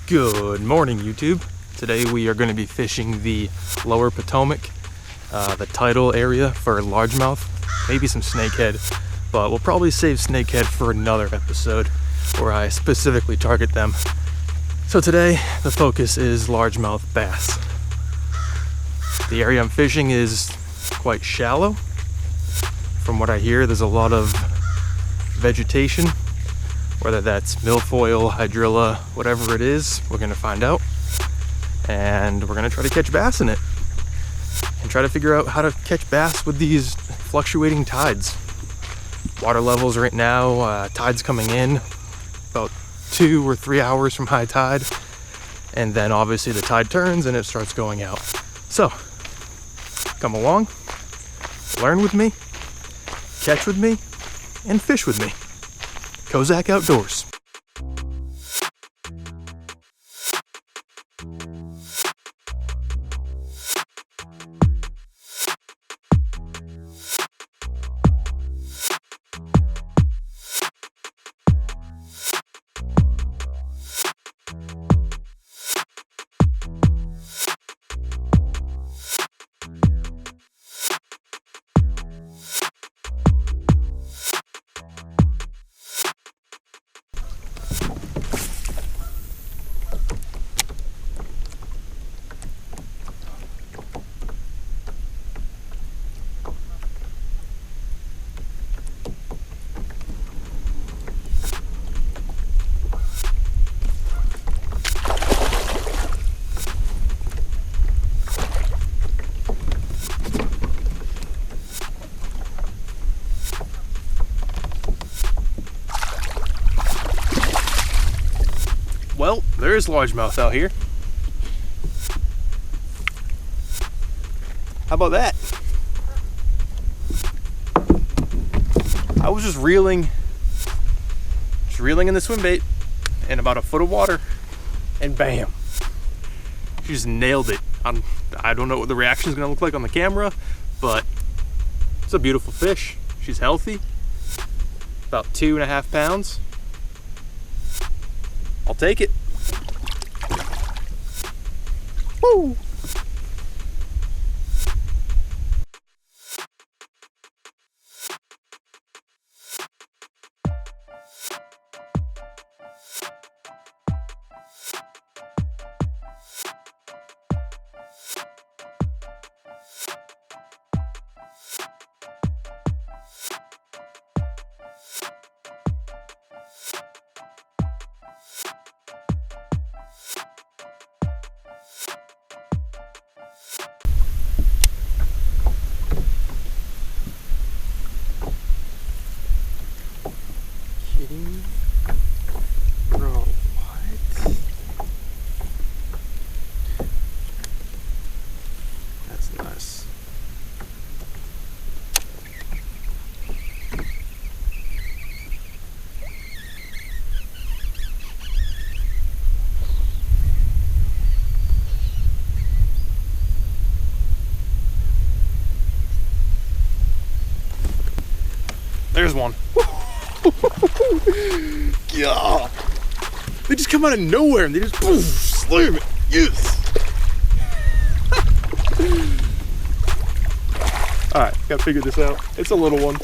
Good morning, YouTube. Today we are going to be fishing the lower Potomac, the tidal area for largemouth, maybe some snakehead, but we'll probably save snakehead for another episode where I specifically target them. So today the focus is largemouth bass. The area I'm fishing is quite shallow. From what I hear, there's a lot of vegetation. Whether that's milfoil, hydrilla, whatever it is, we're gonna find out. And we're gonna try to catch bass in it. And try to figure out how to catch bass with these fluctuating tides. Water levels right now, tide's coming in about 2 or 3 hours from high tide. And then obviously the tide turns and it starts going out. So, come along, learn with me, catch with me, and fish with me. Kayak Outdoors. Well, there's largemouth out here. How about that? I was just reeling in the swim bait in about a foot of water, and bam! She just nailed it. I don't know what the reaction is gonna look like on the camera, but it's a beautiful fish. She's healthy, about 2.5 pounds. I'll take it. Woo! Bro, what? That's nice. There's one. Yeah, they just come out of nowhere and they just boom, slam it. Yes. All right, gotta figure this out. It's a little one.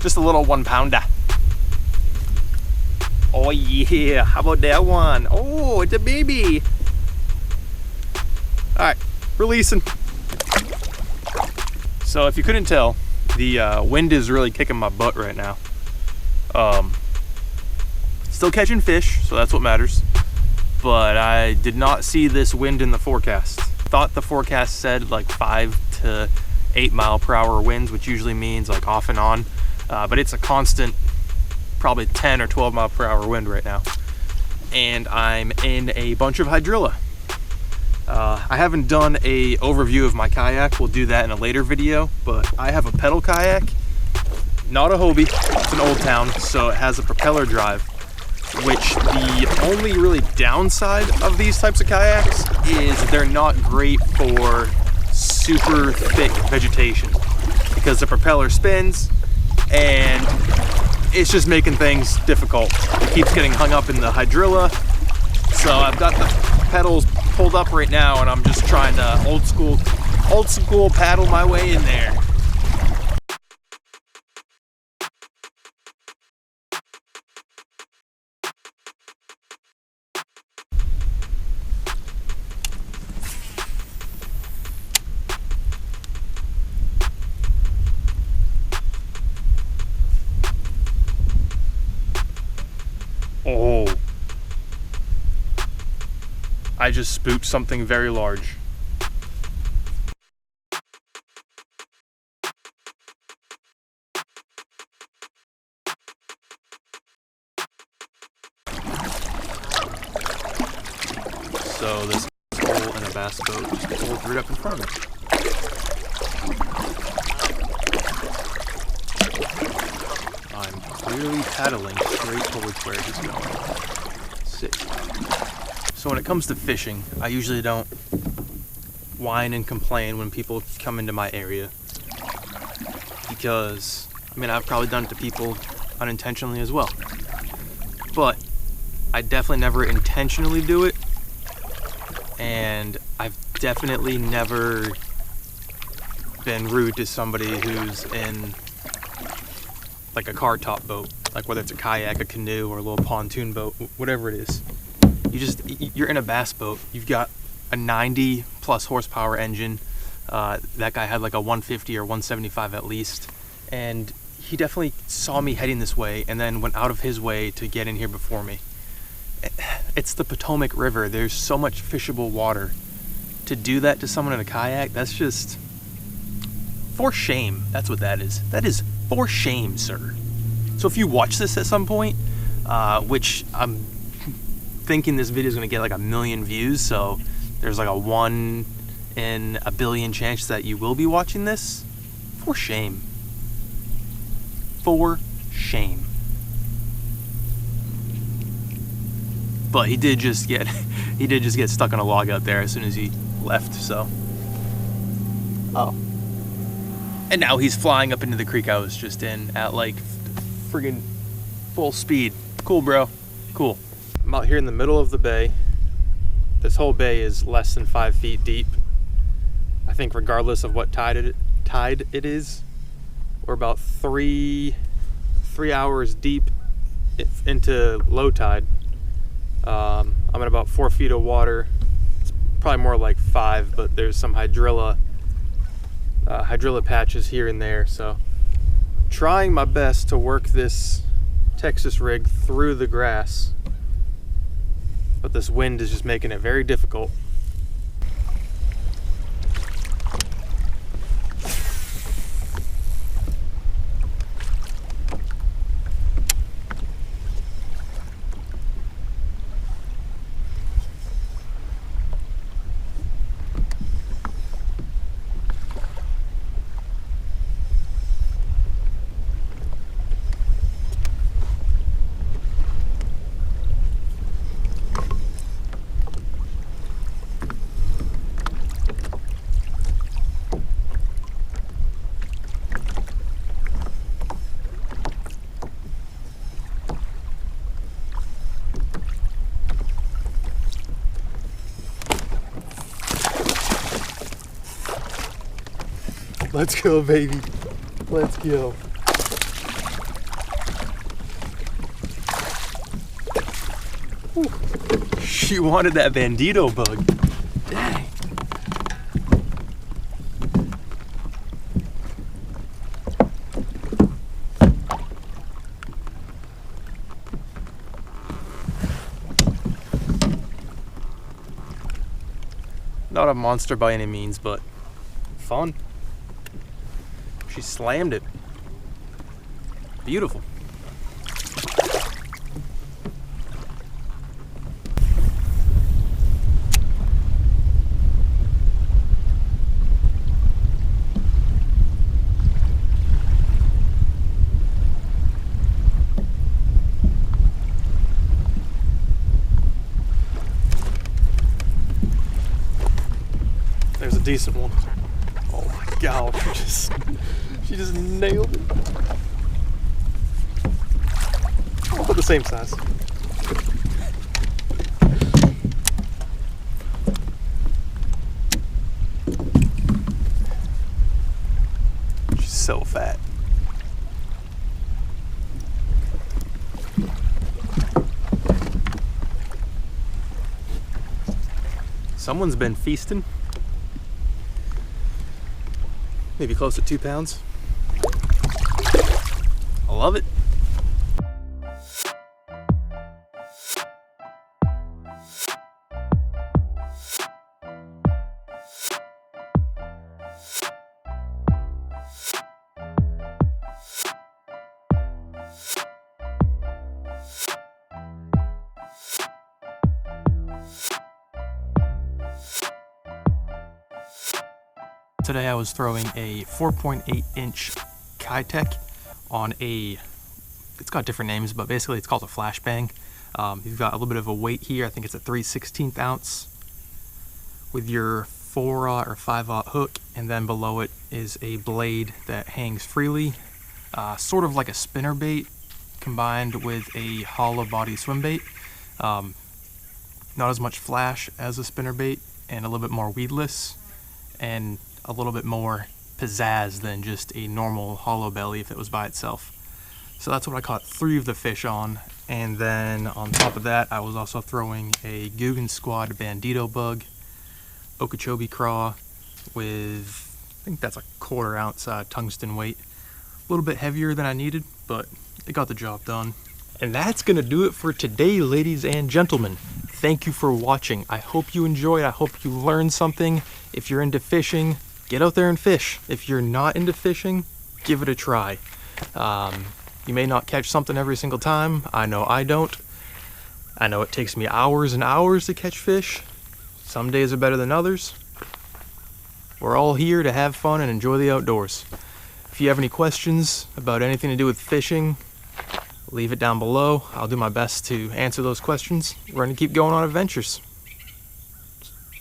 Just a little 1-pounder. Oh yeah, how about that one? Oh, it's a baby. All right, releasing. So if you couldn't tell, the wind is really kicking my butt right now. Still catching fish, so that's what matters. But I did not see this wind in the forecast. Thought the forecast said like 5 to 8 mile per hour winds, which usually means like off and on. But it's a constant, probably 10 or 12 mile per hour wind right now. And I'm in a bunch of hydrilla. I haven't done a overview of my kayak. We'll do that in a later video, but I have a pedal kayak, not a Hobie. It's an Old Town, so it has a propeller drive. which the only really downside of these types of kayaks is they're not great for super thick vegetation because the propeller spins and it's just making things difficult. It keeps getting hung up in the hydrilla. So I've got the pedals pulled up right now and I'm just trying to old school paddle my way in there. Oh, I just spooked something very large. So this hole in a bass boat just pulled right up in front of me. I'm clearly paddling straight towards where he's going. Sick. So when it comes to fishing, I usually don't whine and complain when people come into my area. Because, I mean, I've probably done it to people unintentionally as well. But I definitely never intentionally do it. And I've definitely never been rude to somebody who's in like a car top boat, like whether it's a kayak, a canoe, or a little pontoon boat, whatever it is. You're in a bass boat. You've got a 90 plus horsepower engine. That guy had like a 150 or 175 at least. And he definitely saw me heading this way and then went out of his way to get in here before me. It's the Potomac River. There's so much fishable water. To do that to someone in a kayak, that's just for shame. That's what that is. That is for shame, sir. So if you watch this at some point, which I'm thinking this video is going to get like 1 million views, so there's like a 1 in a billion chance that you will be watching this, for shame. For shame. But he did just get stuck on a log out there as soon as he left, so. Oh. And now he's flying up into the creek I was just in at like friggin' full speed. Cool, bro. Cool. I'm out here in the middle of the bay. This whole bay is less than 5 feet deep. I think regardless of what tide it is, we're about three hours deep into low tide. I'm at about 4 feet of water. It's probably more like 5, but there's some hydrilla patches here and there. So trying my best to work this Texas rig through the grass, but this wind is just making it very difficult. Let's go, baby. Let's go. Whew. She wanted that bandito bug. Dang. Not a monster by any means, but fun. She slammed it. Beautiful. There's a decent one. Oh my god, she just nailed it. Oh, the same size. She's so fat. Someone's been feasting. Maybe close to 2 pounds. I love it. Today I was throwing a 4.8 inch Kayak on a, it's got different names, but basically it's called a flashbang. You've got a little bit of a weight here. I think it's a 3/16 ounce with your 4/0 or 5/0 hook, and then below it is a blade that hangs freely, sort of like a spinner bait combined with a hollow body swim bait. Not as much flash as a spinner bait, and a little bit more weedless, and a little bit more pizzazz than just a normal hollow belly if it was by itself. So that's what I caught 3 of the fish on. And then on top of that, I was also throwing a Guggen Squad Bandito bug, Okeechobee craw with, I think that's a 1/4 ounce tungsten weight. A little bit heavier than I needed, but it got the job done. And that's gonna do it for today, ladies and gentlemen. Thank you for watching. I hope you enjoyed. I hope you learned something. If you're into fishing, get out there and fish. If you're not into fishing, give it a try. You may not catch something every single time. I know I don't. I know it takes me hours and hours to catch fish. Some days are better than others. We're all here to have fun and enjoy the outdoors. If you have any questions about anything to do with fishing, leave it down below. I'll do my best to answer those questions. We're gonna keep going on adventures.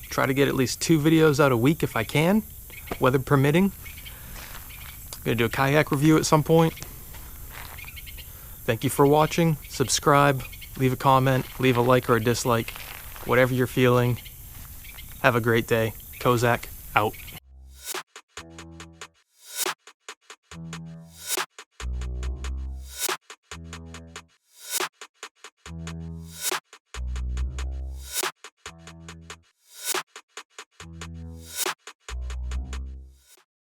Try to get at least 2 videos out a week if I can, weather permitting. Gonna do a kayak review at some point. Thank you for watching. Subscribe, leave a comment, leave a like or a dislike, whatever you're feeling. Have a great day. Kozak out.